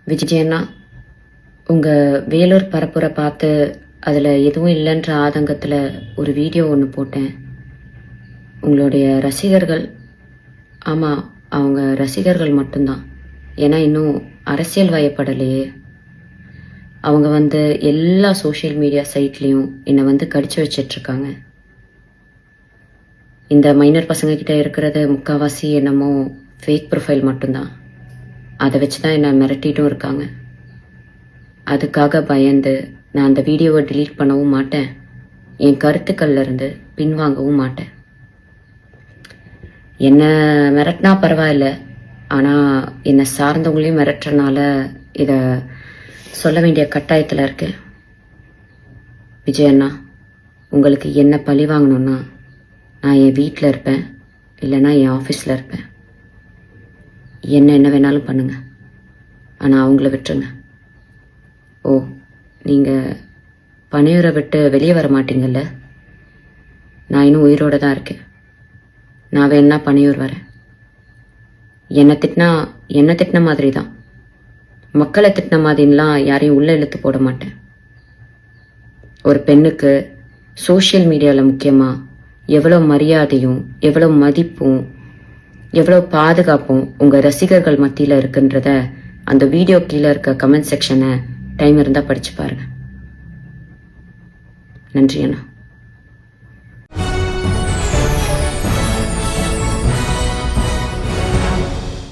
விஜயண்ணா, உங்கள் வேலூர் பரப்புரை பார்த்து அதில் எதுவும் இல்லைன்ற ஆதங்கத்தில் ஒரு வீடியோ ஒன்று போட்டேன். உங்களுடைய ரசிகர்கள், ஆமாம், அவங்க ரசிகர்கள் மட்டும்தான். ஏன்னா இன்னும் அரசியல் வயப்படலையே. அவங்க எல்லா சோஷியல் மீடியா சைட்லேயும் என்னை கடிச்சு வச்சிட்ருக்காங்க. இந்த மைனர் பசங்கக்கிட்ட இருக்கிறது முக்கால்வாசி என்னமோ ஃபேக் ப்ரொஃபைல் மட்டும்தான். அதை வச்சு தான் என்னை மிரட்டிட்டும் இருக்காங்க. அதுக்காக பயந்து நான் அந்த வீடியோவை டிலீட் பண்ணவும் மாட்டேன், என் கருத்துக்கள்லேருந்து பின்வாங்கவும் மாட்டேன். என்னை மிரட்டினா பரவாயில்ல, ஆனால் என்னை சார்ந்தவங்களையும் மிரட்டுறனால இதை சொல்ல வேண்டிய கட்டாயத்தில் இருக்கேன். விஜயண்ணா, உங்களுக்கு என்ன பழி வாங்கணுன்னா நான் என் வீட்டில் இருப்பேன், இல்லைன்னா என் ஆஃபீஸில் இருப்பேன். என்ன வேணாலும் பண்ணுங்க, ஆனால் அவங்கள விட்டுருங்க. ஓ, நீங்கள் பனையூரை விட்டு வெளியே வர மாட்டீங்கல்ல? நான் இன்னும் உயிரோடு தான் இருக்கேன். நான் வேணா பனையூர் வரேன். என்னை திட்டின மாதிரி தான், மக்களை திட்டின மாதிரிலாம் யாரையும் உள்ளே இழுத்து போட மாட்டேன். ஒரு பெண்ணுக்கு சோஷியல் மீடியாவில் முக்கியமாக எவ்வளோ மரியாதையும் எவ்வளோ மதிப்பும் எவ்வளோ பாதுகாப்பும் உங்கள் ரசிகர்கள் மத்தியில் இருக்குன்றத அந்த வீடியோ கீழே இருக்க கமெண்ட் செக்ஷனை டைம் இருந்தால் படித்து பாருங்கள். நன்றி அண்ணா.